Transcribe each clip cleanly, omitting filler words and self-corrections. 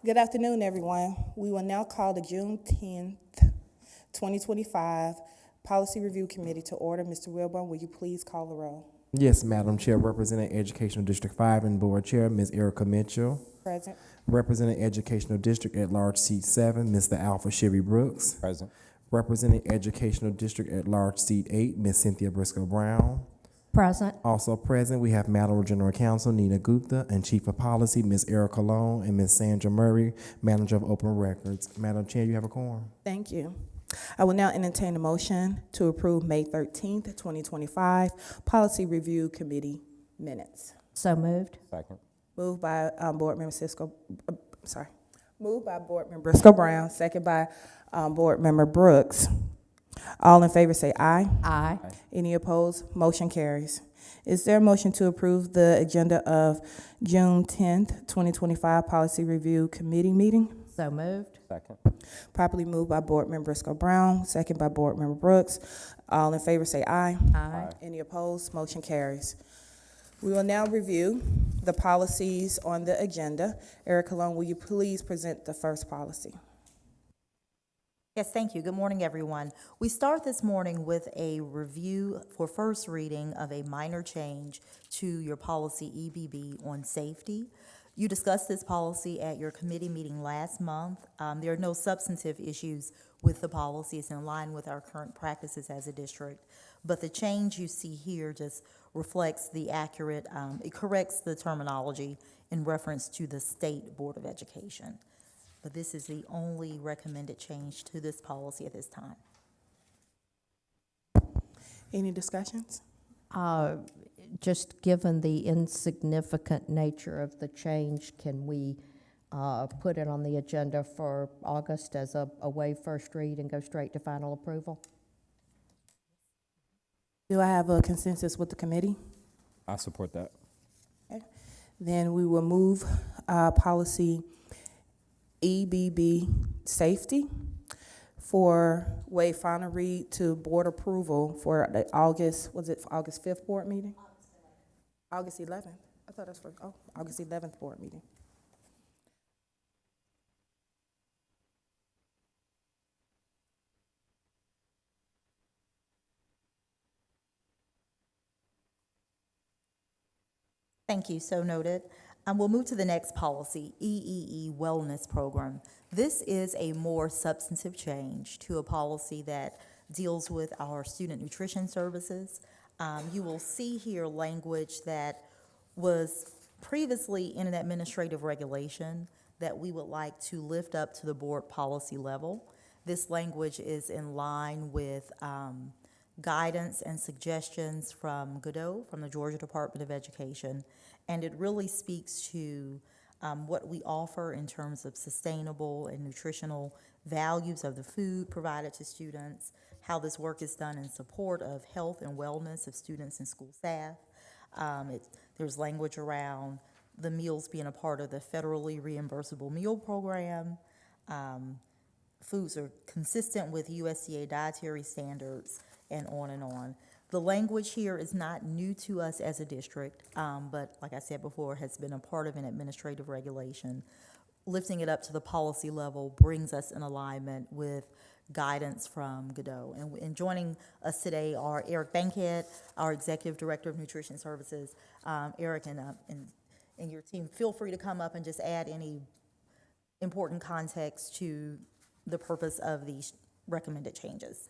Good afternoon, everyone. We will now call the June 10th, 2025 Policy Review Committee to order. Mr. Wilburn, will you please call the roll? Yes, Madam Chair. Representing Educational District 5 and Board Chair, Ms. Erica Mitchell. Present. Representing Educational District at Large Seat 7, Mr. Alpha Chevy Brooks. Present. Representing Educational District at Large Seat 8, Ms. Cynthia Briscoe Brown. Present. Also present, we have Madam General Counsel Nina Gupta and Chief of Policy, Ms. Erica Long, and Ms. Sandra Murray, Manager of Open Records. Madam Chair, you have a quorum. Thank you. I will now entertain a motion to approve May 13th, 2025 Policy Review Committee minutes. So moved. Second. Moved by Board Member Moved by Board Member Briscoe Brown, second by Board Member Brooks. All in favor say aye. Aye. Any opposed? Motion carries. Is there a motion to approve the agenda of June 10th, 2025 Policy Review Committee meeting? So moved. Second. Properly moved by Board Member Briscoe Brown, second by Board Member Brooks. All in favor say aye. Aye. Any opposed? Motion carries. We will now review the policies on the agenda. Erica Long, will you please present the first policy? Yes, thank you. Good morning, everyone. We start this morning with a review for first reading of a minor change to your policy EBB on safety. You discussed this policy at your committee meeting last month. There are no substantive issues with the policy. It's in line with our current practices as a district. But the change you see here just reflects the accurate, it corrects the terminology in reference to the State Board of Education. But this is the only recommended change to this policy at this time. Any discussions? Just given the insignificant nature of the change, can we put it on the agenda for August as a waive first read and go straight to final approval? Do I have a consensus with the committee? I support that. Okay. Then we will move policy EBB safety for waive final read to board approval for the August 5th board meeting? August 11th. I thought that's for, August 11th board meeting. Thank you, so noted. We'll move to the next policy, EEE Wellness Program. This is a more substantive change to a policy that deals with our student nutrition services. You will see here language that was previously in an administrative regulation that we would like to lift up to the board policy level. This language is in line with guidance and suggestions from Godot, from the Georgia Department of Education, and it really speaks to what we offer in terms of sustainable and nutritional values of the food provided to students, how this work is done in support of health and wellness of students and school staff. There's language around the meals being a part of the federally reimbursable meal program. Foods are consistent with USDA dietary standards, and on and on. The language here is not new to us as a district, but like I said before, has been a part of an administrative regulation. Lifting it up to the policy level brings us in alignment with guidance from Godot. And joining us today are Eric Bankhead, our Executive Director of Nutrition Services. Eric and your team, feel free to come up and just add any important context to the purpose of these recommended changes.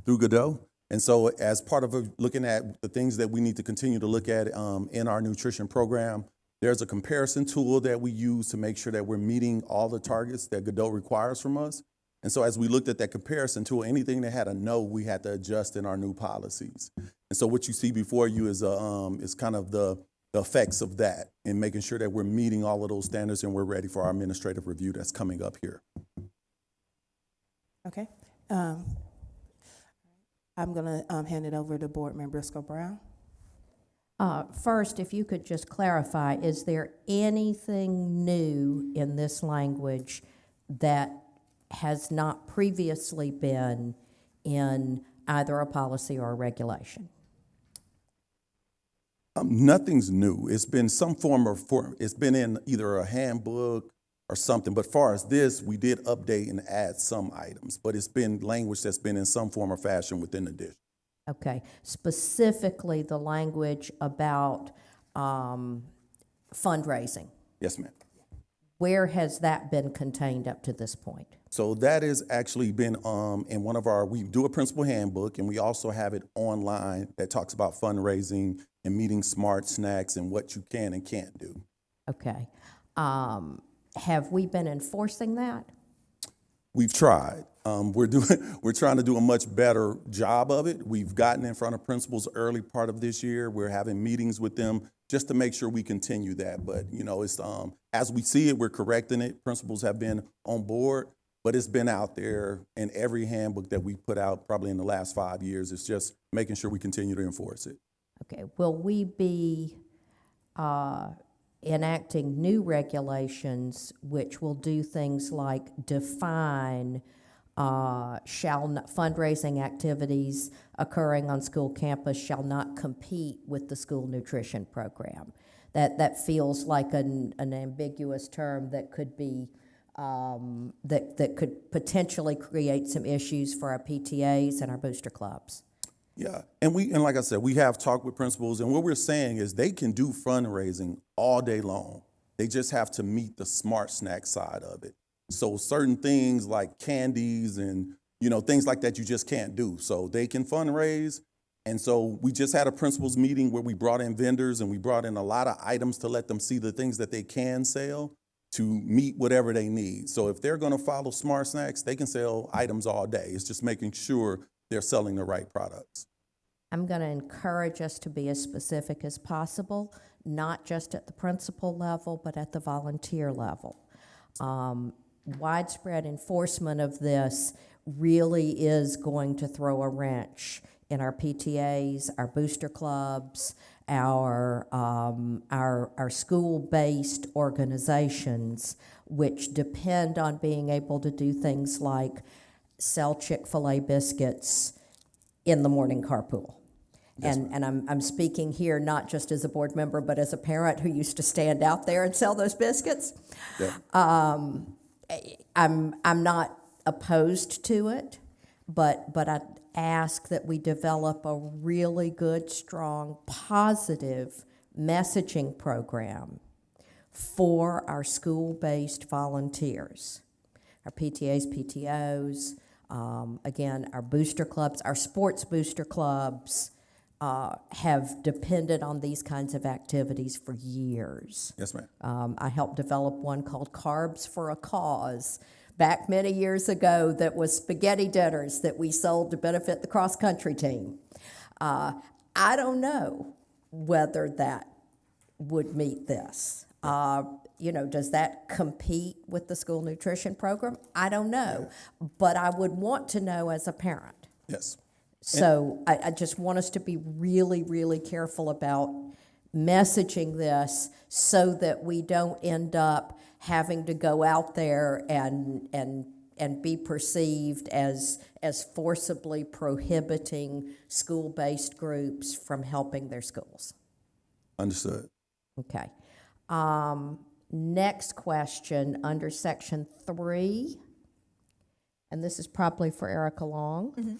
Through Godot. And so as part of looking at the things that we need to continue to look at in our nutrition program, there's a comparison tool that we use to make sure that we're meeting all the targets that Godot requires from us. And so as we looked at that comparison tool, anything that had a no, we had to adjust in our new policies. And so what you see before you is kind of the effects of that and making sure that we're meeting all of those standards and we're ready for our administrative review that's coming up here. Okay. I'm going to hand it over to Board Member Briscoe Brown. First, if you could just clarify, is there anything new in this language that has not previously been in either a policy or a regulation? Nothing's new. It's been some form of it's been in either a handbook or something. But far as this, we did update and add some items, but it's been language that's been in some form or fashion within the district. Okay, specifically the language about fundraising. Yes, ma'am. Where has that been contained up to this point? So that has actually been in one of our, we do a principal handbook, and we also have it online that talks about fundraising and meeting smart snacks and what you can and can't do. Okay. Have we been enforcing that? We've tried. We're trying to do a much better job of it. We've gotten in front of principals early part of this year. We're having meetings with them just to make sure we continue that. But it's as we see it, we're correcting it. Principals have been on board, but it's been out there in every handbook that we put out probably in the last 5 years. It's just making sure we continue to enforce it. Okay. Will we be enacting new regulations which will do things like define fundraising activities occurring on school campus shall not compete with the school nutrition program? That feels like an ambiguous term that could be that could potentially create some issues for our PTAs and our booster clubs. Yeah, and like I said, we have talked with principals, and what we're saying is they can do fundraising all day long. They just have to meet the smart snack side of it. So certain things like candies and things like that you just can't do. So they can fundraise, and so we just had a principals meeting where we brought in vendors and we brought in a lot of items to let them see the things that they can sell to meet whatever they need. So if they're going to follow smart snacks, they can sell items all day. It's just making sure they're selling the right products. I'm going to encourage us to be as specific as possible, not just at the principal level, but at the volunteer level. Widespread enforcement of this really is going to throw a wrench in our PTAs, our booster clubs, our school-based organizations, which depend on being able to do things like sell Chick-fil-A biscuits in the morning carpool. Yes, And I'm speaking here not just as a board member, but as a parent who used to stand out there and sell those biscuits. Yeah. I'm not opposed to it, but I ask that we develop a really good, strong, positive messaging program for our school-based volunteers, our PTAs, PTOs, again, our booster clubs, our sports booster clubs have depended on these kinds of activities for years. Yes, ma'am. I helped develop one called Carbs for a Cause back many years ago that was spaghetti dinners that we sold to benefit the cross-country team. I don't know whether that would meet this. Does that compete with the school nutrition program? I don't know, but I would want to know as a parent. Yes. So I just want us to be really, really careful about messaging this so that we don't end up having to go out there and be perceived as forcibly prohibiting school-based groups from helping their schools. Understood. Okay. Next question under section 3, and this is probably for Erica Long. Mm-hmm.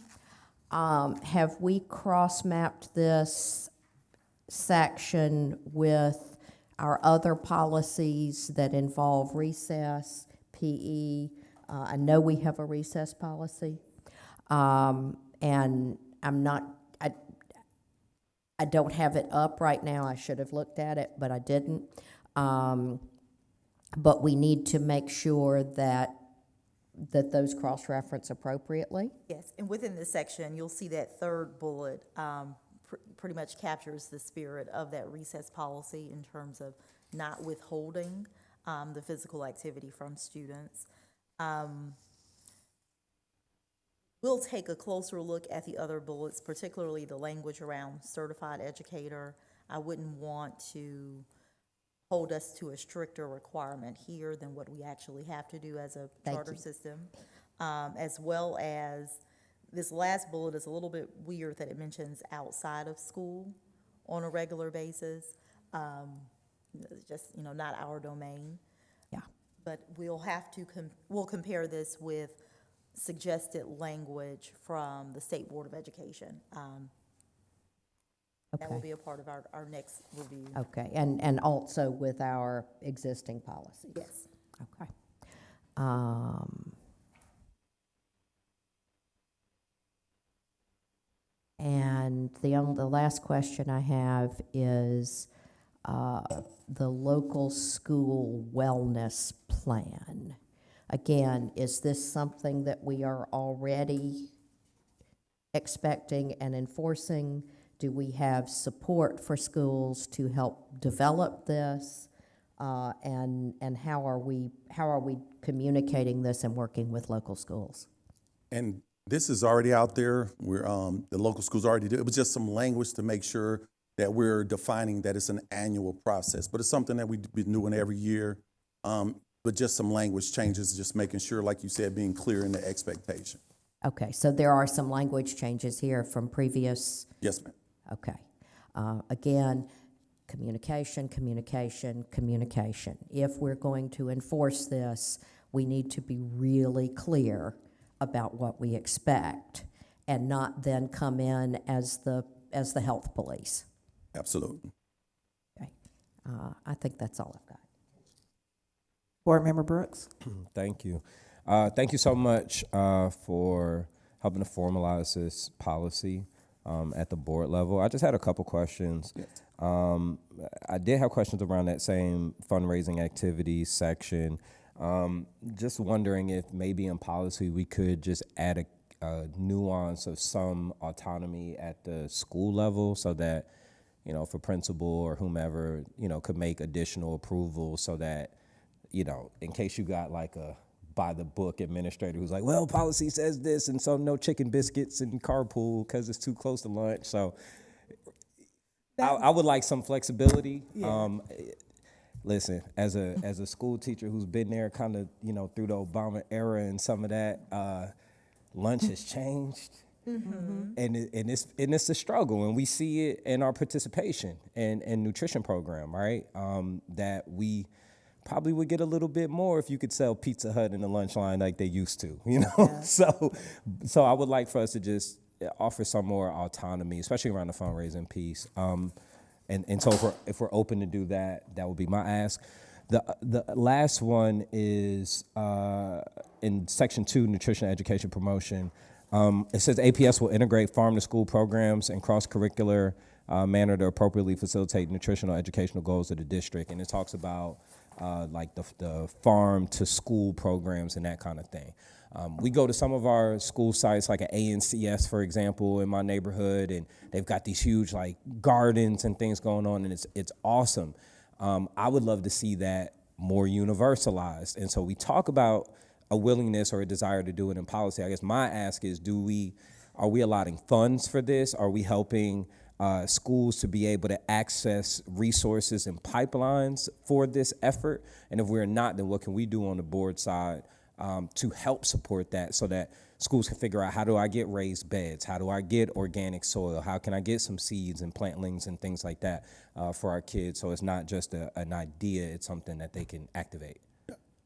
Have we cross-mapped this section with our other policies that involve recess, PE? I know we have a recess policy, and I don't have it up right now. I should have looked at it, but I didn't. But we need to make sure that those cross-reference appropriately. Yes, and within this section, you'll see that third bullet pretty much captures the spirit of that recess policy in terms of not withholding the physical activity from students. We'll take a closer look at the other bullets, particularly the language around certified educator. I wouldn't want to hold us to a stricter requirement here than what we actually have to do as a charter system. as well as this last bullet is a little bit weird that it mentions outside of school on a regular basis. It's just, not our domain. Yeah. But we'll have to, we'll compare this with suggested language from the State Board of Education. That will Okay. be a part of our next review. Okay, and also with our existing policies? Yes. Okay. And the last question I have is the local school wellness plan. Again, is this something that we are already expecting and enforcing? Do we have support for schools to help develop this? And how are we communicating this and working with local schools? And this is already out there. We're, the local schools already did. It was just some language to make sure that we're defining that it's an annual process. But it's something that we've been doing every year. But just some language changes, just making sure, like you said, being clear in the expectation. Okay, so there are some language changes here from previous, Yes, ma'am. okay. Again, communication, communication, communication. If we're going to enforce this, we need to be really clear about what we expect and not then come in as the health police. Absolutely. Okay. I think that's all I've got. Board Member Brooks? Thank you. Thank you so much for helping to formalize this policy at the board level. I just had a couple questions. Yes. I did have questions around that same fundraising activities section. Just wondering if maybe in policy we could just add a nuance of some autonomy at the school level so that, if a principal or whomever, could make additional approvals so that, in case you got like a by the book administrator who's like, well, policy says this, and so no chicken biscuits and carpool because it's too close to lunch. So I would like some flexibility. Listen, as a school teacher who's been there kind of, through the Obama era and some of that, lunch has changed. Mm-hmm. And it's a struggle, and we see it in our participation in nutrition program, right? That we probably would get a little bit more if you could sell Pizza Hut in the lunch line like they used to, Yeah. So I would like for us to just offer some more autonomy, especially around the fundraising piece. And so if we're open to do that, that would be my ask. The last one is in Section 2, Nutrition Education Promotion. It says APS will integrate farm-to-school programs and cross-curricular manner to appropriately facilitate nutritional educational goals of the district. And it talks about like the farm-to-school programs and that kind of thing. We go to some of our school sites, like at ANCS, for example, in my neighborhood, and they've got these huge like gardens and things going on, and it's awesome. I would love to see that more universalized. And so we talk about a willingness or a desire to do it in policy. I guess my ask is, are we allotting funds for this? Are we helping schools to be able to access resources and pipelines for this effort? And if we're not, then what can we do on the board side to help support that so that schools can figure out, how do I get raised beds? How do I get organic soil? How can I get some seeds and plantlings and things like that for our kids? So it's not just an idea, it's something that they can activate.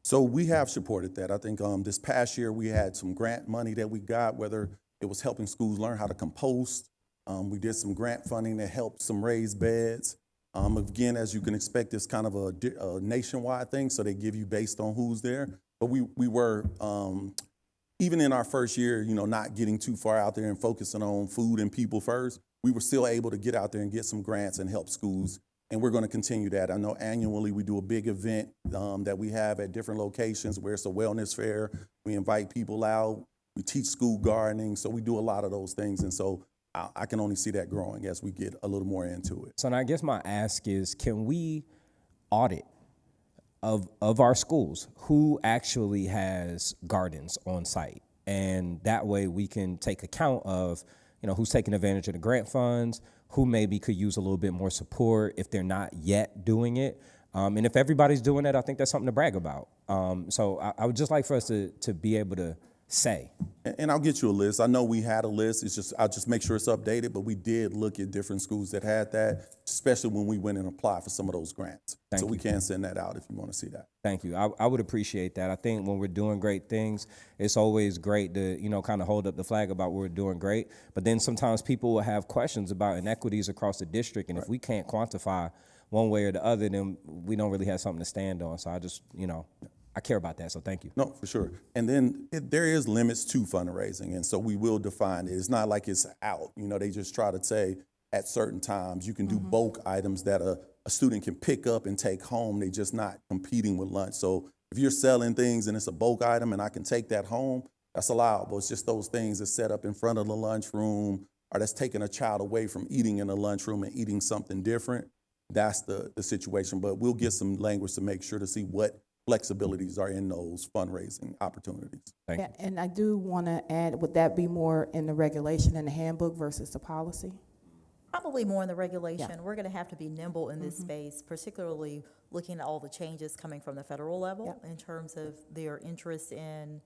So we have supported that. I think this past year we had some grant money that we got, whether it was helping schools learn how to compost. We did some grant funding that helped some raised beds. Again, as you can expect, it's kind of a nationwide thing, so they give you based on who's there. But we were, even in our first year, not getting too far out there and focusing on food and people first, we were still able to get out there and get some grants and help schools. And we're going to continue that. I know annually we do a big event that we have at different locations where it's a wellness fair. We invite people out. We teach school gardening. So we do a lot of those things. And so I can only see that growing as we get a little more into it. So I guess my ask is, can we audit of our schools who actually has gardens on site? And that way we can take account of, who's taking advantage of the grant funds, who maybe could use a little bit more support if they're not yet doing it. And if everybody's doing it, I think that's something to brag about. So I would just like for us to be able to say? And I'll get you a list. I know we had a list. It's just, I'll just make sure it's updated, but we did look at different schools that had that, especially when we went and applied for some of those grants. Thank So we you. can send that out if you want to see that. Thank you. I would appreciate that. I think when we're doing great things, it's always great to, kind of hold up the flag about we're doing great. But then sometimes people will have questions about inequities across the district. And if we can't quantify one way or the other, then we don't really have something to stand on. So I just, I care about that. So thank you. No, for sure. And then there is limits to fundraising, and so we will define it. It's not like it's out. They just try to say at certain times you can do bulk items that a student can pick up and take home. They're just not competing with lunch. So if you're selling things and it's a bulk item and I can take that home, that's allowable. It's just those things that's set up in front of the lunchroom or that's taking a child away from eating in the lunchroom and eating something different. That's the situation. But we'll get some language to make sure to see what flexibilities are in those fundraising opportunities. Thank Yeah, you. and I do want to add, would that be more in the regulation and the handbook versus the policy? Probably more in the regulation. We're going to have to be nimble in this space, particularly looking at all the changes coming from the federal level in terms of their interest in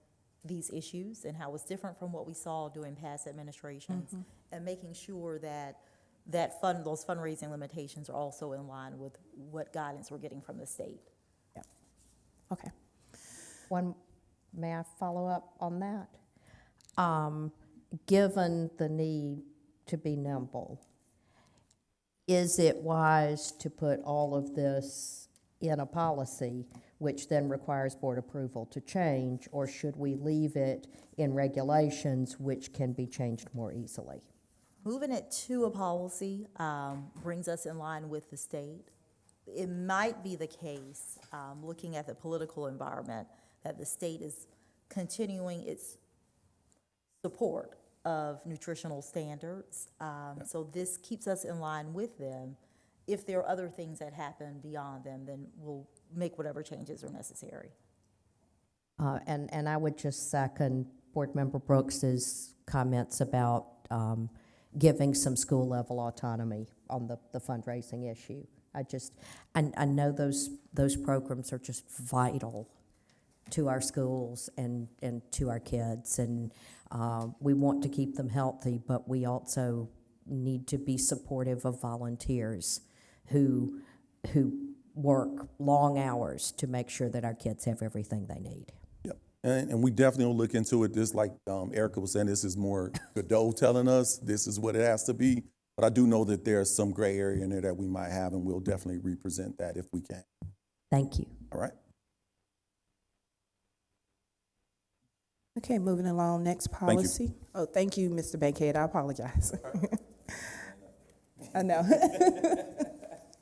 these issues and how it's different from what we saw during past administrations, and making sure that those fundraising limitations are also in line with what guidance we're getting from the state. Okay. May I follow up on that? Given the need to be nimble, is it wise to put all of this in a policy, which then requires board approval to change, or should we leave it in regulations, which can be changed more easily? Moving it to a policy brings us in line with the state. It might be the case, looking at the political environment, that the state is continuing its support of nutritional standards. So this keeps us in line with them. If there are other things that happen beyond them, then we'll make whatever changes are necessary. And I would just second Board Member Brooks's comments about giving some school-level autonomy on the fundraising issue. I know those programs are just vital to our schools and to our kids, and we want to keep them healthy, but we also need to be supportive of volunteers who work long hours to make sure that our kids have everything they need. Yep. And we definitely will look into it. This, like Erica was saying, this is more Godot telling us this is what it has to be. But I do know that there's some gray area in there that we might have, and we'll definitely represent that if we can. Thank you. All right? Okay, moving along, next you. policy. Oh, thank you, Mr. Bankhead, I apologize. I know.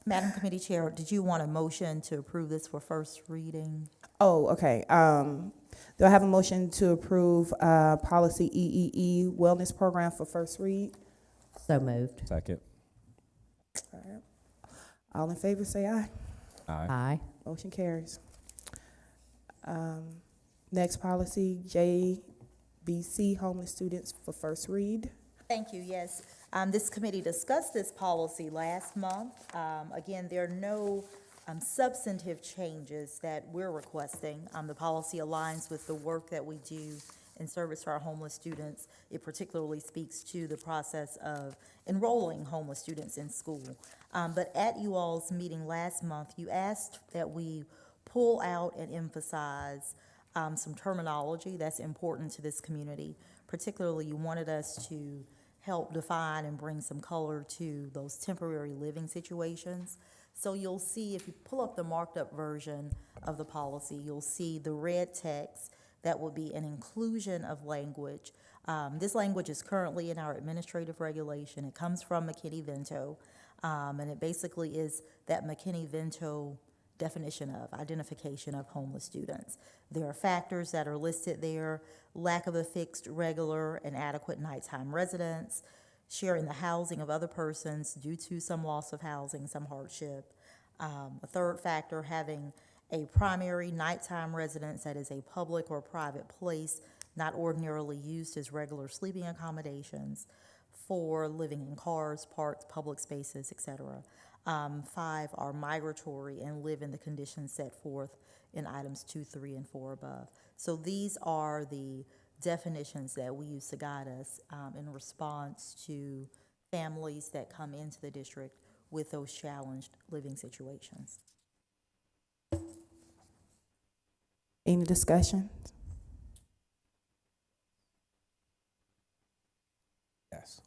Madam Committee Chair, did you want a motion to approve this for first reading? Oh, okay. Do I have a motion to approve policy EEE wellness program for first read? So moved. Second. All in favor, say aye. Aye. Aye. Motion carries. Next policy, JBC homeless students for first read. Thank you, yes. This committee discussed this policy last month. Again, there are no substantive changes that we're requesting. The policy aligns with the work that we do in service to our homeless students. It particularly speaks to the process of enrolling homeless students in school. But at you all's meeting last month, you asked that we pull out and emphasize some terminology that's important to this community. Particularly, you wanted us to help define and bring some color to those temporary living situations. So you'll see, if you pull up the marked up version of the policy, you'll see the red text that will be an inclusion of language. This language is currently in our administrative regulation. It comes from McKinney-Vento, and it basically is that McKinney-Vento definition of identification of homeless students. There are factors that are listed there: lack of a fixed, regular, and adequate nighttime residence, sharing the housing of other persons due to some loss of housing, some hardship. A third factor, having a primary nighttime residence that is a public or private place not ordinarily used as regular sleeping accommodations. 4, living in cars, parks, public spaces, etc. 5 are migratory and live in the conditions set forth in items 2, 3, and 4 above. So these are the definitions that we use to guide us in response to families that come into the district with those challenged living situations. Any discussion? Yes.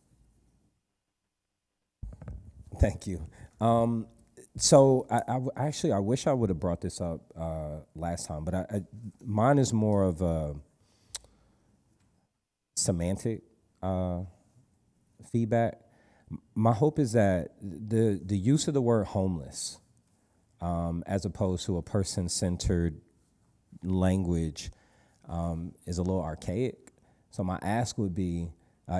Thank you. So I wish I would have brought this up last time, but mine is more of a semantic feedback. My hope is that the use of the word homeless, as opposed to a person-centered language, is a little archaic. So my ask would be,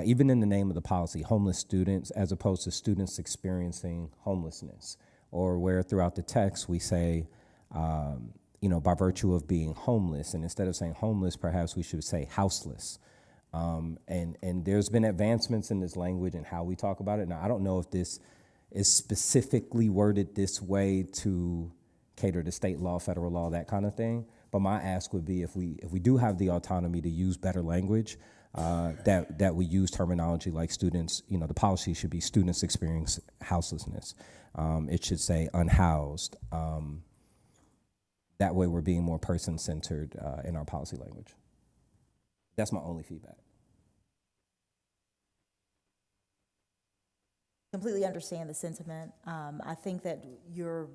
even in the name of the policy, homeless students, as opposed to students experiencing homelessness, or where throughout the text we say, by virtue of being homeless, and instead of saying homeless, perhaps we should say houseless. And there's been advancements in this language and how we talk about it. Now, I don't know if this is specifically worded this way to cater to state law, federal law, that kind of thing. But my ask would be, if we do have the autonomy to use better language, that we use terminology like students, the policy should be students experience houselessness. It should say unhoused. That way we're being more person-centered in our policy language. That's my only feedback. Completely understand the sentiment. I think that you're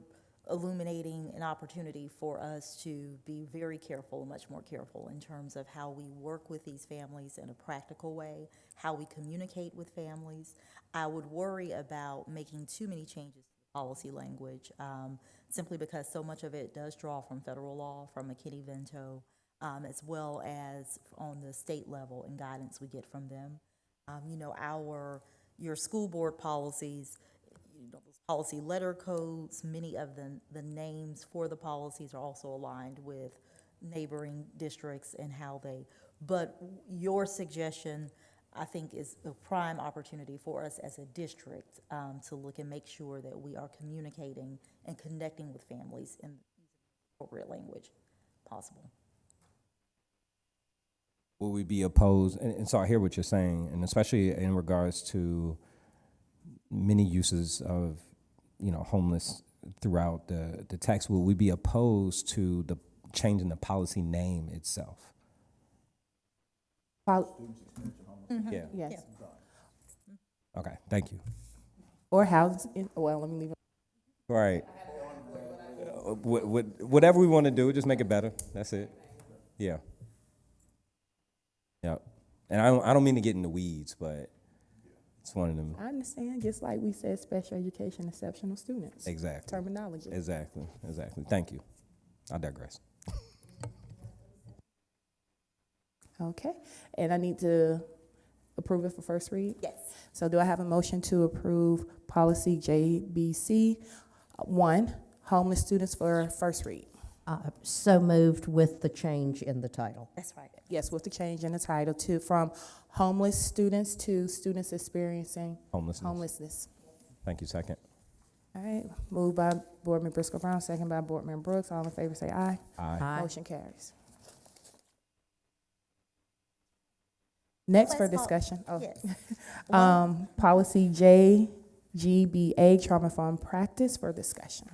illuminating an opportunity for us to be very careful, much more careful in terms of how we work with these families in a practical way, how we communicate with families. I would worry about making too many changes to the policy language, simply because so much of it does draw from federal law, from McKinney-Vento, as well as on the state level and guidance we get from them. Your school board policies, those policy letter codes, many of the names for the policies are also aligned with neighboring districts and how but your suggestion, I think, is a prime opportunity for us as a district to look and make sure that we are communicating and connecting with families in appropriate language possible. Will we be opposed, and so I hear what you're saying, and especially in regards to many uses of, homeless throughout the text, will we be opposed to the changing the policy name itself? Yeah. Yes. Okay, thank you. Or housing, well, let me leave it. Right. Whatever we want to do, just make it better. That's it. Yeah. Yep. And I don't mean to get in the weeds, but it's one of them. I understand, just like we said, special education, exceptional students. Exactly. Terminology. Exactly. Thank you. I digress. Okay, and I need to approve it for first read? Yes. So do I have a motion to approve policy JBC 1, homeless students, for first read? So moved with the change in the title. That's right. Yes, with the change in the title to from homeless students to students experiencing homelessness. Thank you. Second. All right, moved by Board Member Briscoe Brown, second by Board Member Brooks. All in favor say aye. Aye. Motion carries. Next for Let's discussion. Oh. Yes. Policy JGBA, trauma informed practice, for discussion.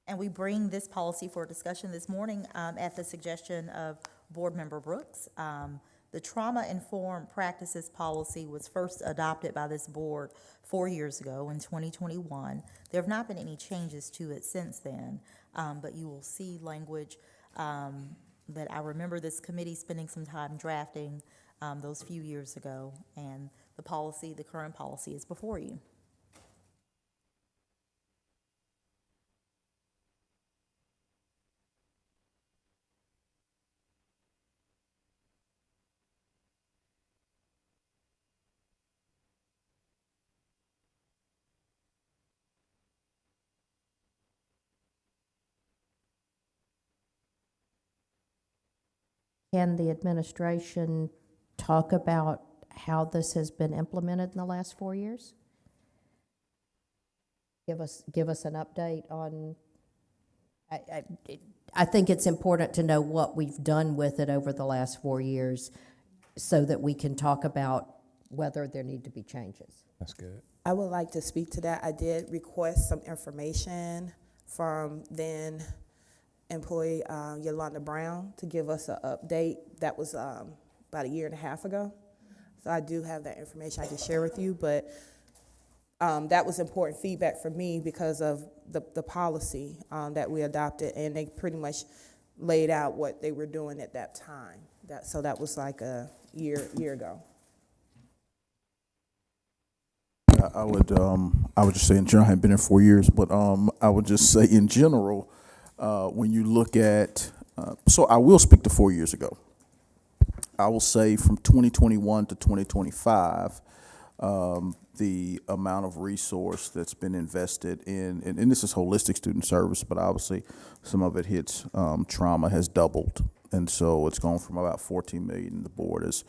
And we bring this policy for discussion this morning at the suggestion of Board Member Brooks. The trauma-informed practices policy was first adopted by this board 4 years ago in 2021. There have not been any changes to it since then, but you will see language that I remember this committee spending some time drafting those few years ago, and the current policy is before you. Can the administration talk about how this has been implemented in the last 4 years? Give us an update on. I think it's important to know what we've done with it over the last 4 years. so that we can talk about whether there need to be changes. That's good. I would like to speak to that. I did request some information from then employee Yolanda Brown to give us an update. That was about a year and a half ago. So I do have that information I can share with you, but that was important feedback for me because of the policy that we adopted, and they pretty much laid out what they were doing at that time. So that was like a year ago. I would just say in general, I haven't been here 4 years, but I would just say in general, when you look at, so I will speak to 4 years ago. I will say from 2021 to 2025, the amount of resource that's been invested in, and this is holistic student service, but obviously some of it hits trauma, has doubled. And so it's gone from about 14 million. The board has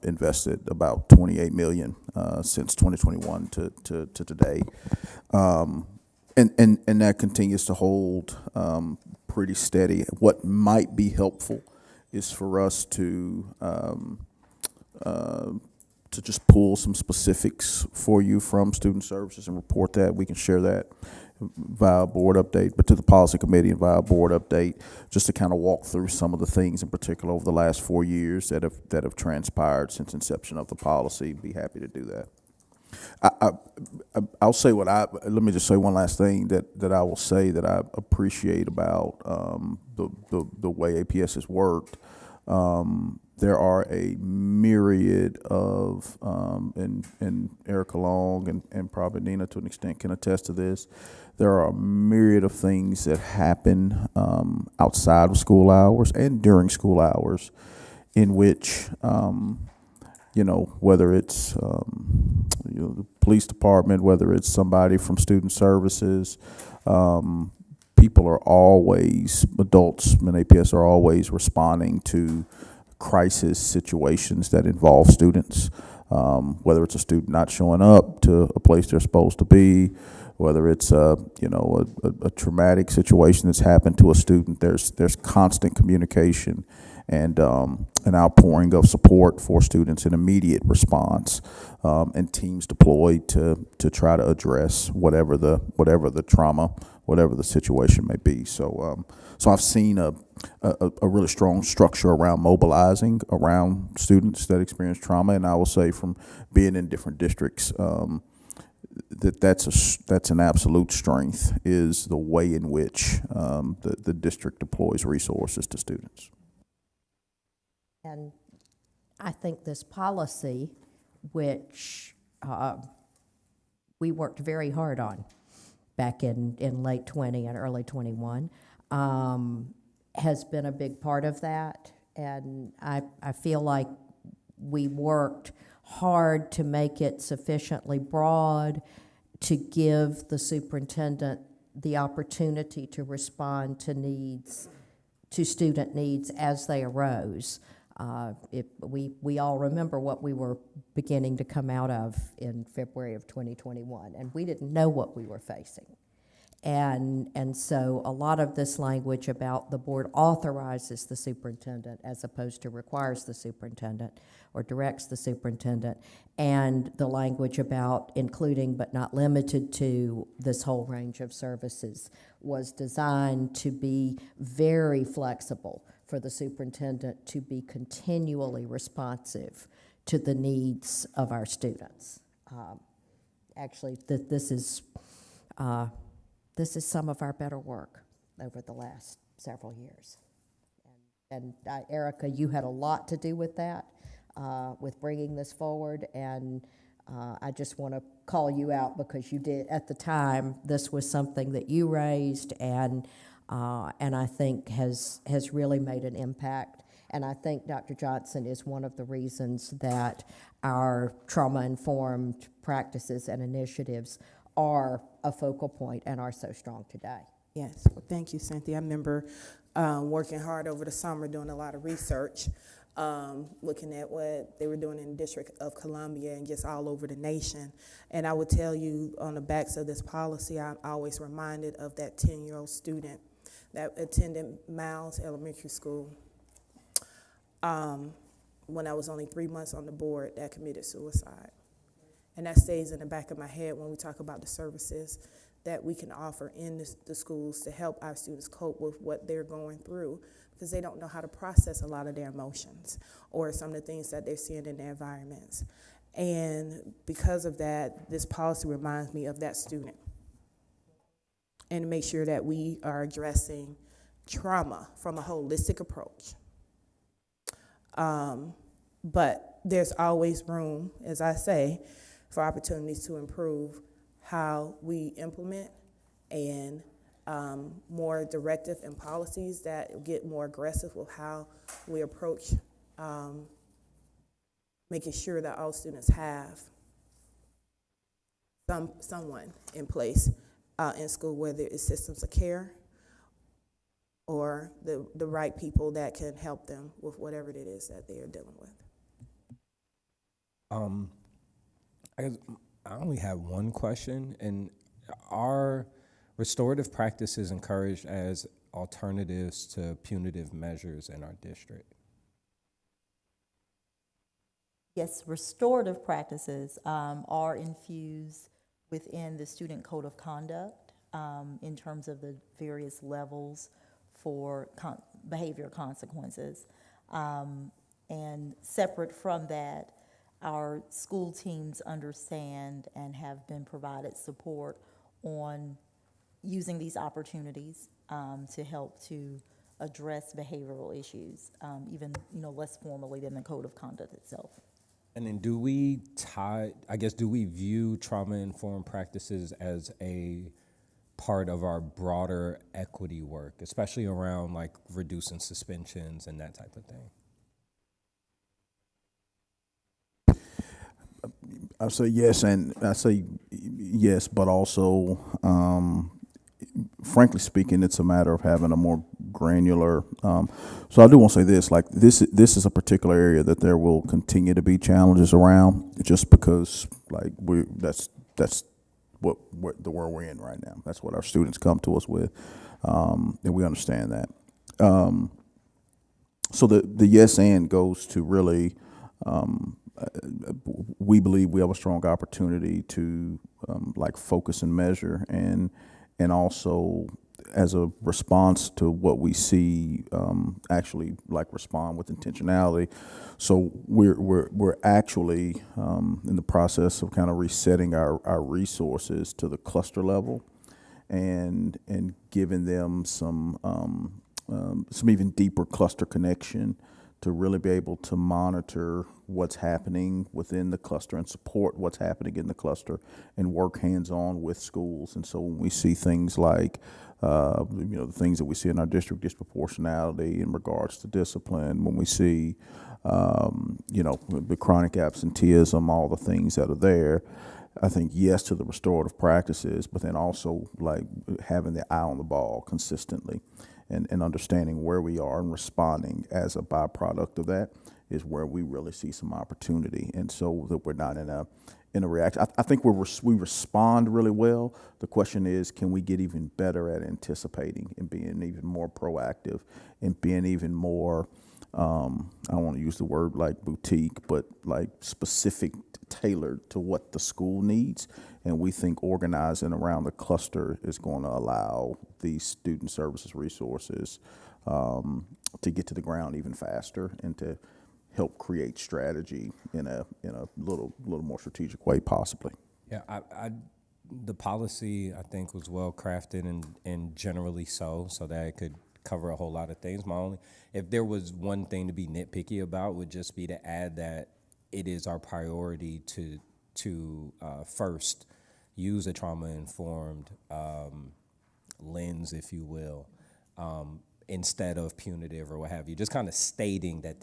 invested about 28 million since 2021 to today. And that continues to hold pretty steady. What might be helpful is for us to just pull some specifics for you from student services and report that. We can share that via board update, but to the policy committee and via board update, just to kind of walk through some of the things in particular over the last 4 years that have transpired since inception of the policy. Be happy to do that. I'll say let me just say one last thing that I will say that I appreciate about the way APS has worked. There are a myriad of, and Erica Long and probably Nina to an extent can attest to this, there are a myriad of things that happen outside of school hours and during school hours in which, whether it's the police department, whether it's somebody from student services, people are always, adults in APS are always responding to crisis situations that involve students, whether it's a student not showing up to a place they're supposed to be, whether it's a traumatic situation that's happened to a student. There's constant communication and an outpouring of support for students in immediate response, and teams deployed to try to address whatever the trauma, whatever the situation may be. So I've seen a really strong structure around mobilizing around students that experience trauma, and I will say from being in different districts, that's an absolute strength, is the way in which the district deploys resources to students. And I think this policy, which we worked very hard on back in late 20 and early 21, has been a big part of that. And I feel like we worked hard to make it sufficiently broad to give the superintendent the opportunity to respond to needs, to student needs as they arose. We all remember what we were beginning to come out of in February of 2021, and we didn't know what we were facing. And so a lot of this language about the board authorizes the superintendent as opposed to requires the superintendent or directs the superintendent, and the language about including but not limited to this whole range of services was designed to be very flexible for the superintendent to be continually responsive to the needs of our students. Actually, this is some of our better work over the last several years. And Erica, you had a lot to do with that, with bringing this forward, and I just want to call you out because you did, at the time, this was something that you raised and I think has really made an impact. And I think Dr. Johnson is one of the reasons that our trauma-informed practices and initiatives are a focal point and are so strong today. Yes, well, thank you, Cynthia. I remember working hard over the summer, doing a lot of research, looking at what they were doing in the District of Columbia and just all over the nation. And I would tell you, on the backs of this policy, I'm always reminded of that 10-year-old student that attended Miles Elementary School. when I was only 3 months on the board that committed suicide. And that stays in the back of my head when we talk about the services that we can offer in the schools to help our students cope with what they're going through, because they don't know how to process a lot of their emotions or some of the things that they're seeing in their environments. And because of that, this policy reminds me of that student, and to make sure that we are addressing trauma from a holistic approach. But there's always room, as I say, for opportunities to improve how we implement and more directive and policies that get more aggressive with how we approach making sure that all students have someone in place in school, whether it's systems of care or the right people that can help them with whatever it is that they are dealing with. I guess I only have one question, and are restorative practices encouraged as alternatives to punitive measures in our district? Yes, restorative practices are infused within the student code of conduct in terms of the various levels for behavior consequences. And separate from that, our school teams understand and have been provided support on using these opportunities to help to address behavioral issues, even less formally than the code of conduct itself. And then do we view trauma-informed practices as a part of our broader equity work, especially around like reducing suspensions and that type of thing? I say yes, and I say yes, but also, frankly speaking, it's a matter of having a more granular. So I do want to say this: like this is a particular area that there will continue to be challenges around, just because like that's what the world we're in right now. That's what our students come to us with, and we understand that. So the yes and goes to really. We believe we have a strong opportunity to like focus and measure, and also as a response to what we see, actually like respond with intentionality. So we're actually in the process of kind of resetting our resources to the cluster level, and giving them some even deeper cluster connection to really be able to monitor what's happening within the cluster and support what's happening in the cluster and work hands-on with schools. And so when we see things like, the things that we see in our district, disproportionality in regards to discipline, when we see, the chronic absenteeism, all the things that are there, I think yes to the restorative practices, but then also like having the eye on the ball consistently. And understanding where we are and responding as a byproduct of that is where we really see some opportunity. And so that we're not in a reaction. I think we respond really well. The question is, can we get even better at anticipating and being even more proactive and being even more, I don't want to use the word like boutique, but like specific, tailored to what the school needs. And we think organizing around the cluster is going to allow these student services resources to get to the ground even faster and to help create strategy in a little more strategic way, possibly. Yeah, the policy I think was well crafted and generally so that it could cover a whole lot of things. If there was one thing to be nitpicky about, would just be to add that it is our priority to first use a trauma-informed lens, if you will, instead of punitive or what have you. Just kind of stating that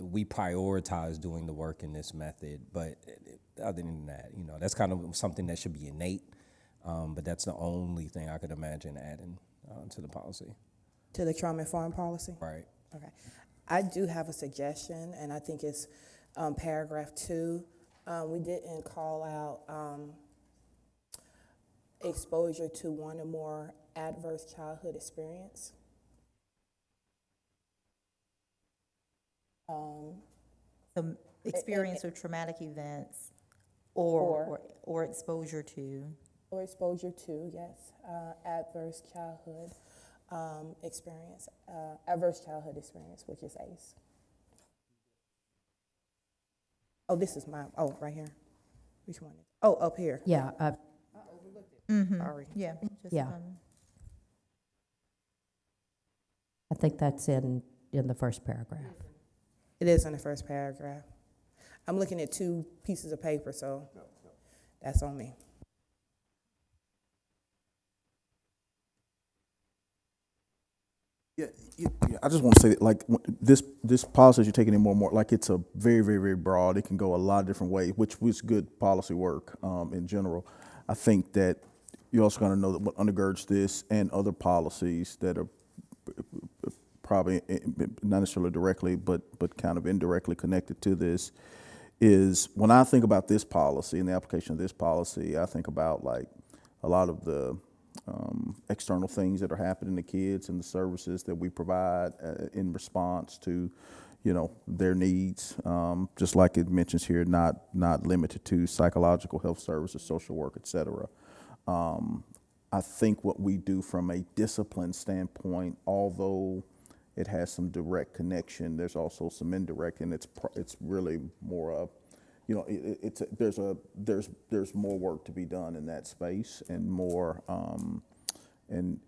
we prioritize doing the work in this method, but other than that, that's kind of something that should be innate, but that's the only thing I could imagine adding to the policy. To the trauma-informed policy? Right. Okay. I do have a suggestion, and I think it's paragraph 2. We didn't call out exposure to one or more adverse childhood experience. Some experience with traumatic events or exposure to. Or exposure to, yes, adverse childhood experience, which is ACE. Oh, this is mine. Oh, right here. Which one? Oh, up here. Yeah, Sorry. Yeah. Just, Yeah. I think that's in the first paragraph. It is in the first paragraph. I'm looking at two pieces of paper, so that's on me. Yeah, I just want to say that, like, this policy, as you're taking it more and more, like, it's a very, very, very broad. It can go a lot of different ways, which was good policy work in general. I think that you also got to know that what undergirds this and other policies that are probably not necessarily directly, but kind of indirectly connected to this, is when I think about this policy and the application of this policy, I think about, like, a lot of the external things that are happening to kids and the services that we provide in response to, you know, their needs. Just like it mentions here, not limited to psychological health services, social work, et cetera. I think what we do from a discipline standpoint, although it has some direct connection, there's also some indirect, and it's really more of, you know, there's more work to be done in that space, and more and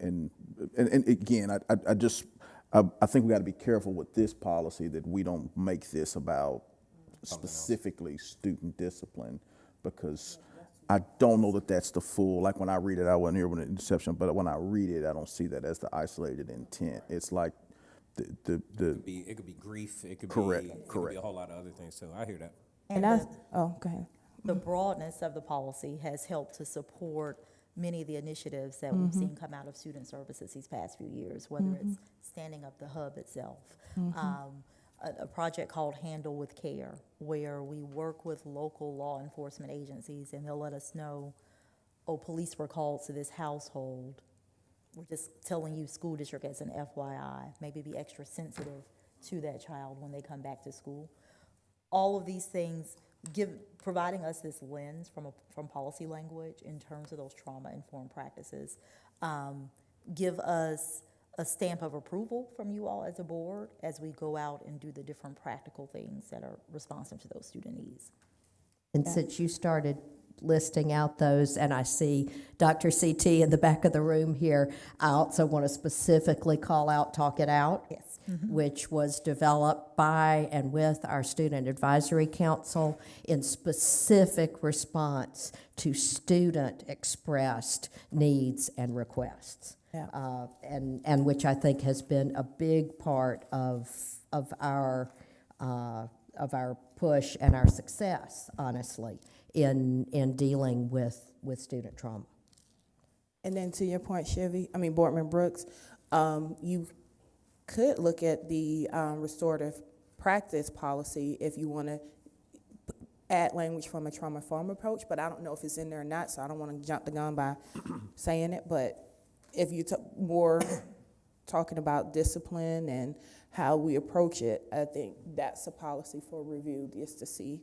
again, I think we got to be careful with this policy that we don't make this about specifically student discipline, because I don't know that that's the full, like when I read it, I wasn't here when the inception, but when I read it, I don't see that as the isolated intent. It's like it could be grief. It could Correct, be it could correct. be a whole lot of other things too. I hear that. And I, oh, go ahead. the broadness of the policy has helped to support many of the initiatives that we've seen come out of student services these past few years, whether it's standing up the hub itself, a project called Handle with Care, where we work with local law enforcement agencies, and they'll let us know, oh, police were called to this household. We're just telling you, school district, as an FYI, maybe be extra sensitive to that child when they come back to school. All of these things providing us this lens from policy language in terms of those trauma-informed practices, give us a stamp of approval from you all as a board as we go out and do the different practical things that are responsive to those student needs. And since you started listing out those, and I see Dr. CT in the back of the room here, I also want to specifically call out Talk It Out, Yes. which was developed by and with our Student Advisory Council in specific response to student-expressed needs and requests. Yeah. And which I think has been a big part of our push and our success, honestly, in dealing with student trauma. And then to your point, Boardman Brooks, you could look at the restorative practice policy if you want to add language from a trauma-informed approach, but I don't know if it's in there or not, so I don't want to jump the gun by saying it. But if you more talking about discipline and how we approach it, I think that's a policy for review, just to see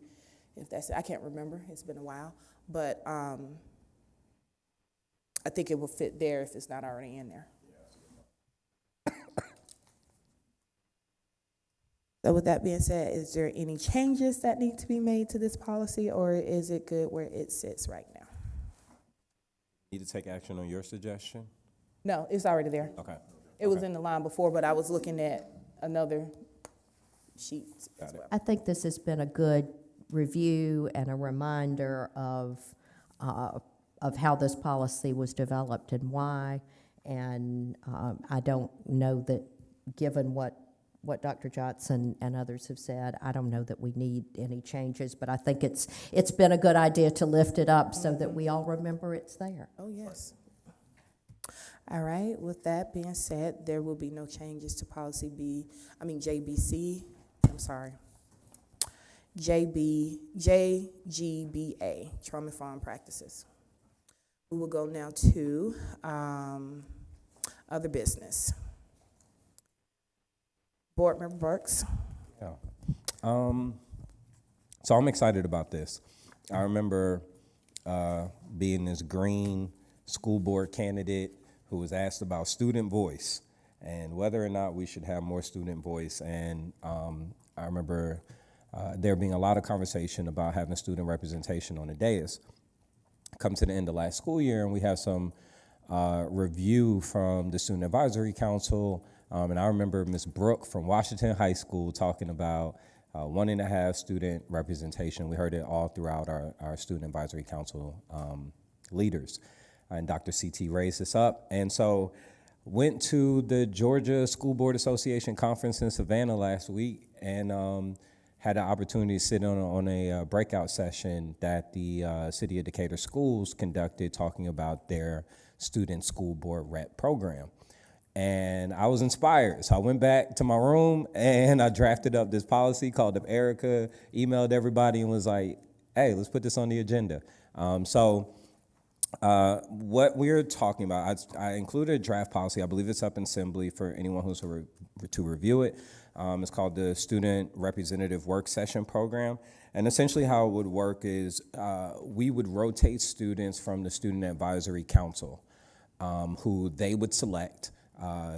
if that's, I can't remember, it's been a while, but I think it will fit there if it's not already in there. So with that being said, is there any changes that need to be made to this policy, or is it good where it sits right now? Need to take action on your suggestion? No, it's already there. Okay. It was in the line before, but I was looking at another sheet as well. I think this has been a good review and a reminder of how this policy was developed and why. And I don't know that, given what Dr. Johnson and others have said, I don't know that we need any changes, but I think it's been a good idea to lift it up so that we all remember it's there. Oh, yes. All right, with that being said, there will be no changes to policy JGBA, trauma-informed practices. We will go now to other business. Board Member Burks. Yeah. So I'm excited about this. I remember being this green school board candidate who was asked about student voice and whether or not we should have more student voice. And I remember there being a lot of conversation about having student representation on the dais. Come to the end of last school year, and we have some review from the Student Advisory Council. And I remember Ms. Brooke from Washington High School talking about wanting to have student representation. We heard it all throughout our Student Advisory Council leaders. And Dr. C.T. raised this up. And so went to the Georgia School Board Association conference in Savannah last week and had an opportunity to sit on a breakout session that the City of Decatur Schools conducted talking about their student school board rep program. And I was inspired. So I went back to my room and I drafted up this policy, called up Erica, emailed everybody and was like, hey, let's put this on the agenda. What we're talking about, I included a draft policy. I believe it's up in Assembly for anyone who's to review it. It's called the Student Representative Work Session Program. And essentially how it would work is we would rotate students from the Student Advisory Council, who they would select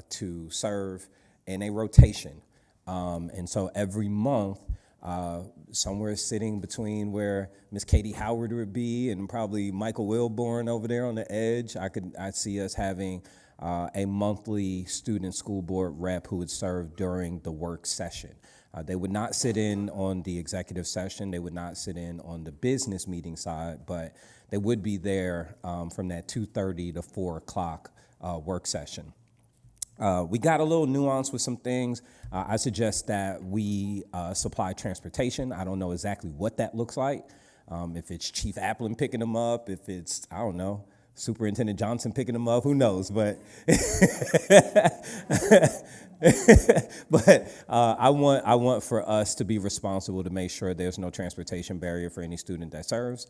to serve in a rotation. And so every month, somewhere sitting between where Miss Katie Howard would be and probably Michael Wilborn over there on the edge, I'd see us having a monthly student school board rep who would serve during the work session. They would not sit in on the executive session. They would not sit in on the business meeting side, but they would be there from that 2:30 to 4 o'clock work session. We got a little nuance with some things. I suggest that we supply transportation. I don't know exactly what that looks like. If it's Chief Applin picking them up, if it's, I don't know, Superintendent Johnson picking them up, who knows? But I want for us to be responsible to make sure there's no transportation barrier for any student that serves.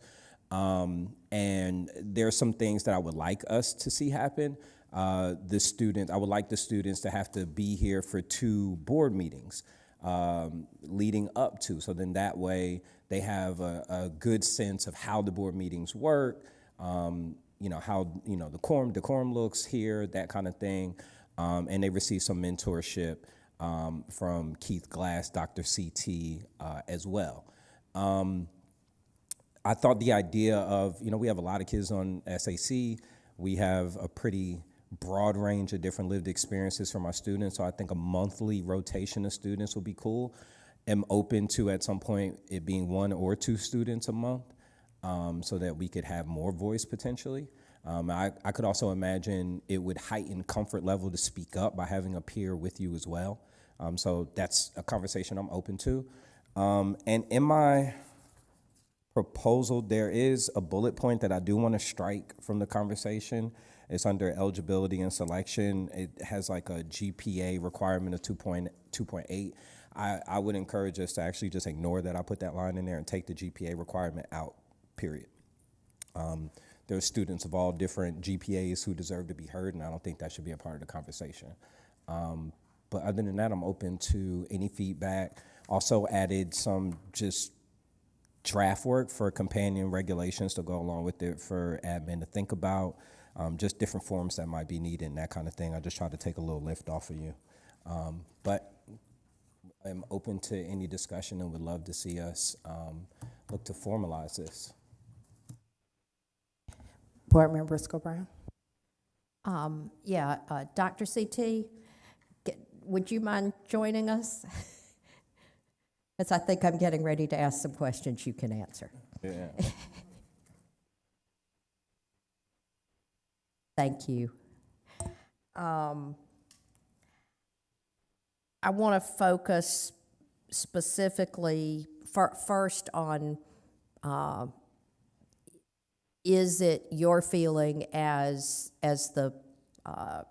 And there are some things that I would like us to see happen. I would like the students to have to be here for 2 board meetings leading up to. So then that way they have a good sense of how the board meetings work, how, the quorum looks here, that kind of thing. And they receive some mentorship from Keith Glass, Dr. CT as well. I thought the idea of, we have a lot of kids on SAC. We have a pretty broad range of different lived experiences from our students, so I think a monthly rotation of students would be cool. I'm open to, at some point, it being 1 or 2 students a month, so that we could have more voice potentially. I could also imagine it would heighten comfort level to speak up by having a peer with you as well. So that's a conversation I'm open to. And in my proposal, there is a bullet point that I do want to strike from the conversation. It's under eligibility and selection. It has like a GPA requirement of 2.8. I would encourage us to actually just ignore that. I put that line in there and take the GPA requirement out, period. There are students of all different GPAs who deserve to be heard, and I don't think that should be a part of the conversation. But other than that, I'm open to any feedback. Also added some just draft work for companion regulations to go along with it for admin to think about, just different forms that might be needed and that kind of thing. I just try to take a little lift off of you. But I'm open to any discussion and would love to see us look to formalize this. Board Member Briscoe Brown. Dr. CT, would you mind joining us? Because I think I'm getting ready to ask some questions you can answer. Yeah. Thank you. I want to focus specifically first on is it your feeling as the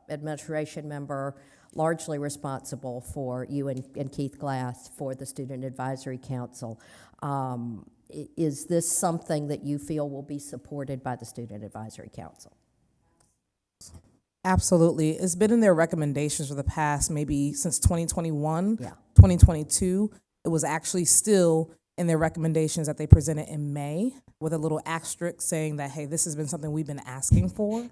administration member largely responsible for you and Keith Glass for the Student Advisory Council, is this something that you feel will be supported by the Student Advisory Council? Absolutely. It's been in their recommendations for the past, maybe since 2021, Yeah. 2022. It was actually still in their recommendations that they presented in May with a little asterisk saying that, hey, this has been something we've been asking for.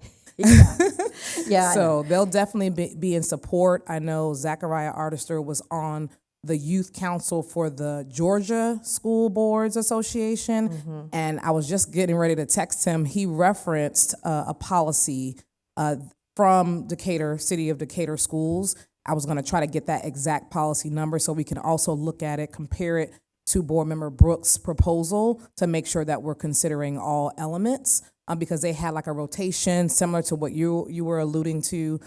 Yeah. So they'll definitely be in support. I know Zachariah Artister was on the youth council for the Georgia School Boards Association, and I was just getting ready to text him. He referenced a policy from Decatur, City of Decatur Schools. I was going to try to get that exact policy number so we can also look at it, compare it to Board Member Brooks' proposal to make sure that we're considering all elements, because they had like a rotation similar to what you were alluding to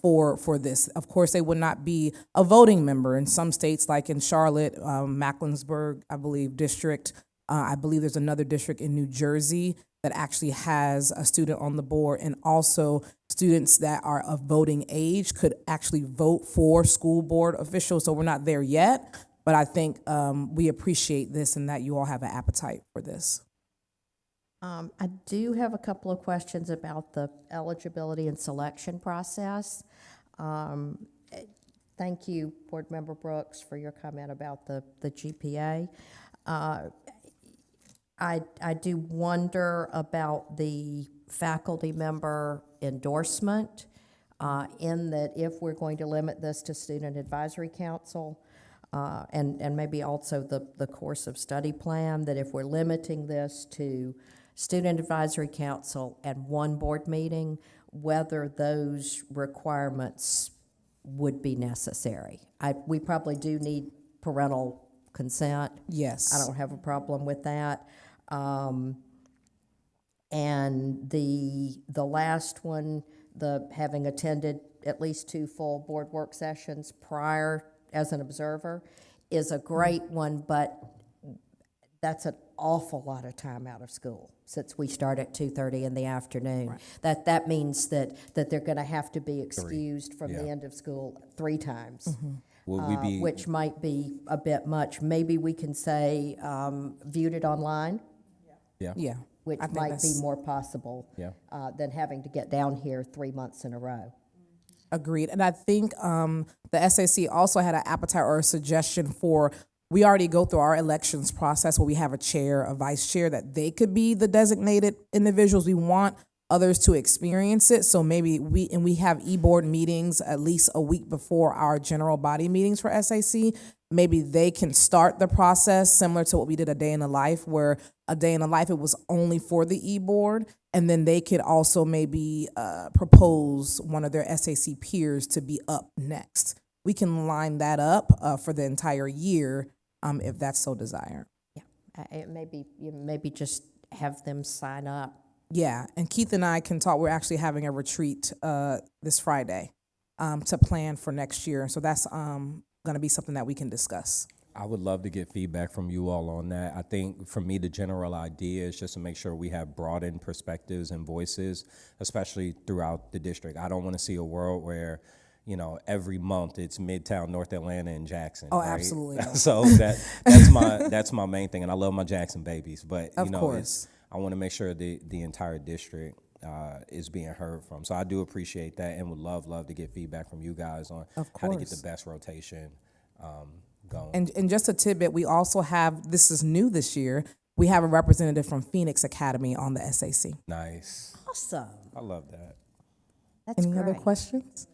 for this. Of course, they would not be a voting member in some states, like in Charlotte, Mecklenburg, I believe, district. I believe there's another district in New Jersey that actually has a student on the board, and also students that are of voting age could actually vote for school board officials. So we're not there yet, but I think we appreciate this and that you all have an appetite for this. I do have a couple of questions about the eligibility and selection process. Thank you, Board Member Brooks, for your comment about the GPA. I do wonder about the faculty member endorsement, in that if we're going to limit this to Student Advisory Council, and maybe also the course of study plan, that if we're limiting this to Student Advisory Council and one board meeting, whether those requirements would be necessary. We probably do need parental consent. Yes. I don't have a problem with that. And the last one, the having attended at least 2 full board work sessions prior as an observer, is a great one, but that's an awful lot of time out of school since we start at 2:30 in the afternoon. Right. That means that they're going to have to be excused from the end of school 3 times. Will we be, Which might be a bit much. Maybe we can say viewed it online, Yeah. which I think might be that's- more possible than having to get down here 3 months in a row. Agreed. And I think the SAC also had an appetite or a suggestion for, we already go through our elections process where we have a chair, a vice chair, that they could be the designated individuals. We want others to experience it. So maybe we have e-board meetings at least a week before our general body meetings for SAC. Maybe they can start the process similar to what we did a day in the life, where a day in the life, it was only for the e-board. And then they could also maybe propose one of their SAC peers to be up next. We can line that up for the entire year if that's so desired. Maybe just have them sign up. Yeah, and Keith and I can talk. We're actually having a retreat this Friday to plan for next year. So that's going to be something that we can discuss. I would love to get feedback from you all on that. I think for me, the general idea is just to make sure we have broadened perspectives and voices, especially throughout the district. I don't want to see a world where, every month it's Midtown, North Atlanta, and Jackson. Oh, right? absolutely not. So that's my main thing, and I love my Jackson babies. But Of course. I want to make sure the entire district is being heard from. So I do appreciate that, and would love to get feedback from you guys on how to get the best rotation going. And just a tidbit, we also have, this is new this year, we have a representative from Phoenix Academy on the SAC. Nice. Awesome. I love that. That's Any other great. questions?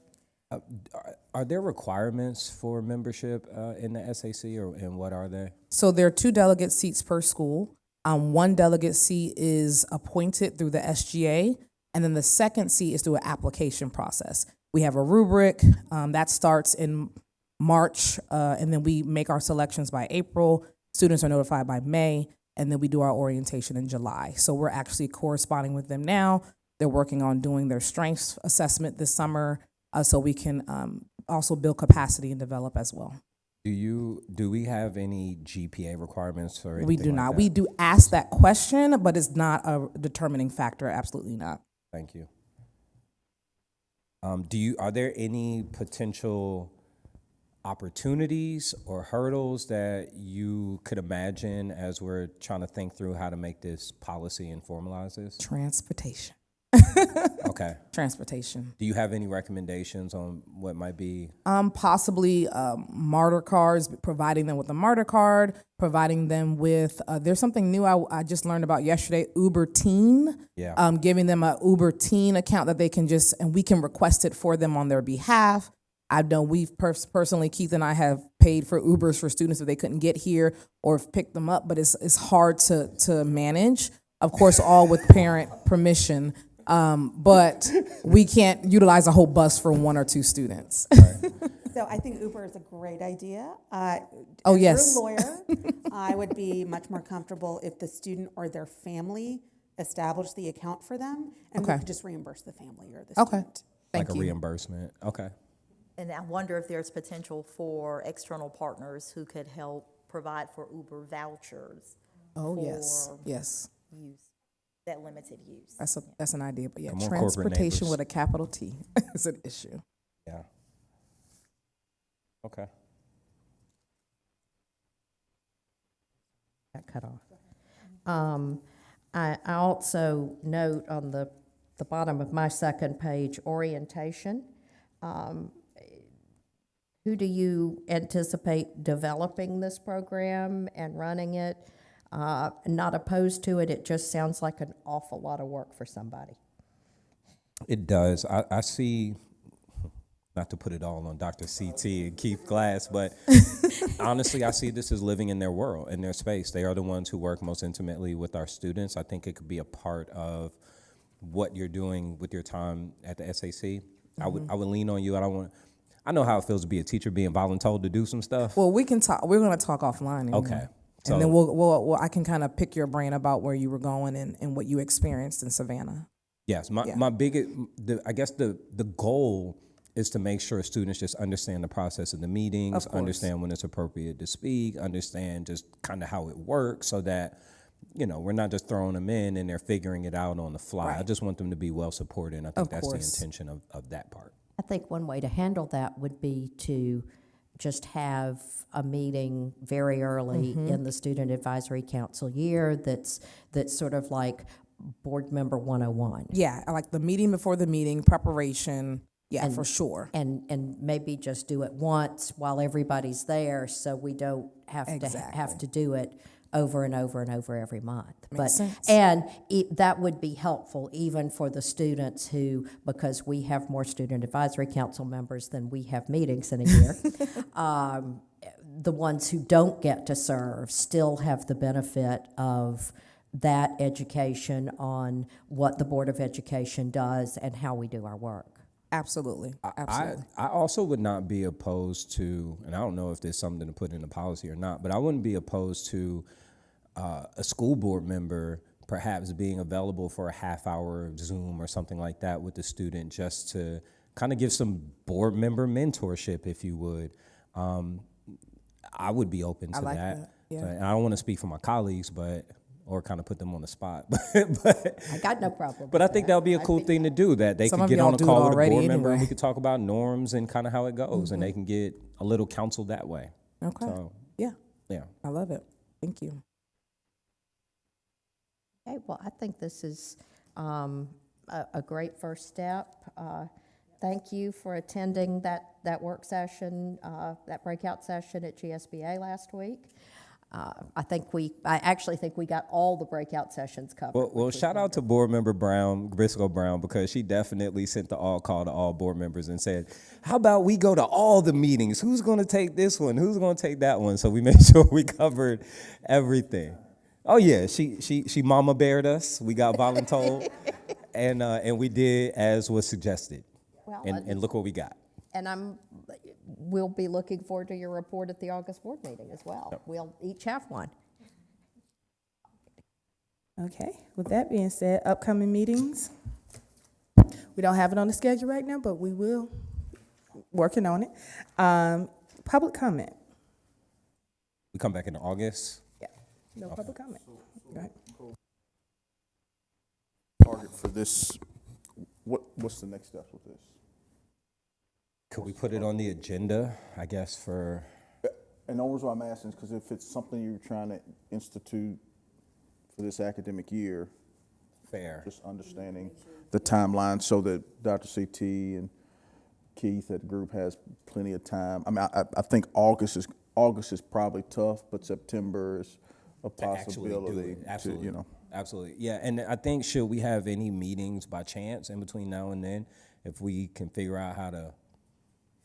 Are there requirements for membership in the SAC, and what are they? So there are 2 delegate seats per school. 1 delegate seat is appointed through the SGA, and then the second seat is through an application process. We have a rubric that starts in March, and then we make our selections by April. Students are notified by May, and then we do our orientation in July. So we're actually corresponding with them now. They're working on doing their strengths assessment this summer, so we can also build capacity and develop as well. Do we have any GPA requirements or anything We do like not. that? We do ask that question, but it's not a determining factor. Absolutely not. Thank you. Are there any potential opportunities or hurdles that you could imagine as we're trying to think through how to make this policy and formalize this? Transportation. Okay. transportation. Do you have any recommendations on what might be? Possibly martyr cars, providing them with a martyr card, providing them with, there's something new I just learned about yesterday, Uber Teen. Yeah. Giving them a Uber Teen account that they can just, and we can request it for them on their behalf. I know we've personally, Keith and I have paid for Ubers for students if they couldn't get here or picked them up, but it's hard to manage. Of course, all with parent permission. But we can't utilize a whole bus for 1 or 2 students. So I think Uber is a great idea. Oh, as yes. You're a lawyer. I would be much more comfortable if the student or their family established the account for them, and we Okay. could just reimburse the family or the Okay. student. Thank Like you. a reimbursement? Okay. And I wonder if there's potential for external partners who could help provide for Uber vouchers Oh, yes, for yes. use, that limited use. That's an idea, but yeah, Come on, corporate transportation neighbors. with a capital T is an issue. Yeah. Okay. Got cut off. I also note on the bottom of my second page, orientation. Who do you anticipate developing this program and running it? Not opposed to it, it just sounds like an awful lot of work for somebody. It does. I see, not to put it all on Dr. CT and Keith Glass, but honestly, I see this as living in their world, in their space. They are the ones who work most intimately with our students. I think it could be a part of what you're doing with your time at the SAC. I would lean on you. I know how it feels to be a teacher being voluntold to do some stuff. Well, we can talk. We're going to talk offline. Anyway. Okay. And then we'll I can kind of pick your brain about where you were going and what you experienced in Savannah. Yes, Yeah. my biggest, I guess the goal is to make sure students just understand the process of the meetings, Of course. understand when it's appropriate to speak, understand just kind of how it works, so that we're not just throwing them in and they're figuring it out on the fly. I Right. just want them to be well supported, and I think Of that's course. the intention of that part. I think one way to handle that would be to just have a meeting very early in the Student Advisory Council year that's sort of like Board Member 101. Yeah, I like the meeting before the meeting, preparation. Yeah, for sure. And maybe just do it once while everybody's there, so we don't have Exactly. to do it over and over and over every month. Makes sense. And that would be helpful even for the students who, because we have more Student Advisory Council members than we have meetings in a year, the ones who don't get to serve still have the benefit of that education on what the Board of Education does and how we do our work. Absolutely. Absolutely. I also would not be opposed to, and I don't know if there's something to put in the policy or not, but I wouldn't be opposed to a school board member perhaps being available for a half-hour Zoom or something like that with the student, just to kind of give some board member mentorship, if you would. I would be open to I like that. that, yeah. So, and I don't want to speak for my colleagues, or kind of put them on the spot, but I got no problem. But I think that would be a cool thing to do, that they Some could of get y'all on a do it call with a already board member and we anyway. could talk about norms and kind of how it goes, and they can get a little counsel that way. Okay. So, Yeah, yeah. I love it. Thank you. Okay, well, I think this is a great first step. Thank you for attending that work session, that breakout session at GSBA last week. I actually think we got all the breakout sessions covered. Well, which was shout out to board member Briscoe Brown, because she definitely sent the all call to all board members and said, how about we go to all the meetings? Who's going to take this one? Who's going to take that one? So we made sure we covered everything. Oh yeah, she mama bared us. We got voluntold, and we did as was suggested. Well, And look what we got. And we'll be looking forward to your report at the August board meeting as well. We'll each have one. Okay, with that being said, upcoming meetings. We don't have it on the schedule right now, but we will, working on it. Public comment. We come back in August. Yeah, no public comment. Go ahead. Target for this, what's the next step with this? Could we put it on the agenda, I guess, for, And the only reason why I'm asking is because if it's something you're trying to institute for this academic year, Fair. Just understanding the timeline so that Dr. CT and Keith at the group has plenty of time. I mean, I think August is probably tough, but September is a To actually do possibility it. to, Absolutely. you know. Absolutely. Yeah, and I think should we have any meetings by chance in between now and then, if we can figure out how to?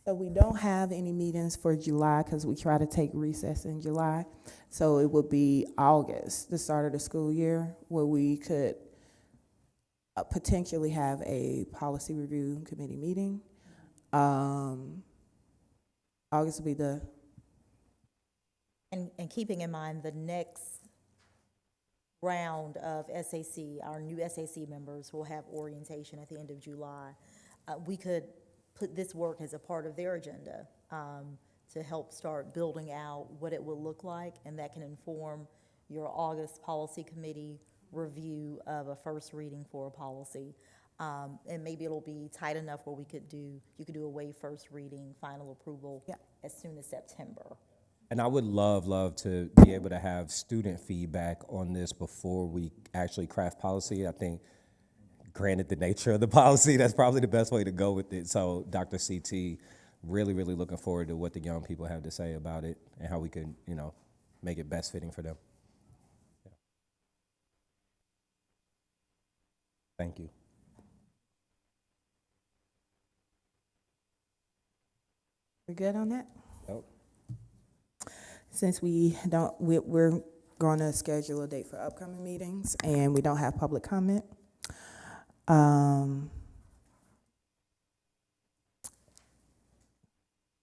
So we don't have any meetings for July because we try to take recess in July. So it would be August, the start of the school year, where we could potentially have a policy review committee meeting. August will be the, And keeping in mind the next round of SAC, our new SAC members will have orientation at the end of July. We could put this work as a part of their agenda to help start building out what it will look like, and that can inform your August policy committee review of a first reading for a policy. And maybe it'll be tight enough where you could do a waive first reading, final approval Yeah. as soon as September. And I would love to be able to have student feedback on this before we actually craft policy. I think, granted the nature of the policy, that's probably the best way to go with it. So Dr. CT, really looking forward to what the young people have to say about it and how we can, make it best fitting for them. Yeah. Thank you. we're good on that? Yep. Since we're going to schedule a date for upcoming meetings and we don't have public comment.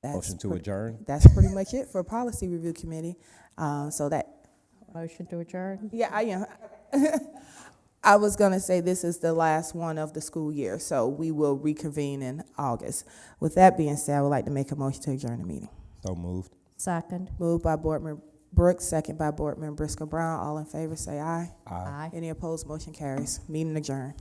Motion to adjourn. That's pretty much it for policy review committee. So that, Motion to adjourn? yeah, I am. I was gonna say this is the last one of the school year, so we will reconvene in August. With that being said, I would like to make a motion to adjourn the meeting. So moved. Second. Moved by Board Member Brooks, second by Board Member Briscoe Brown. All in favor, say aye. Aye. Any opposed, motion carries. Meeting adjourned.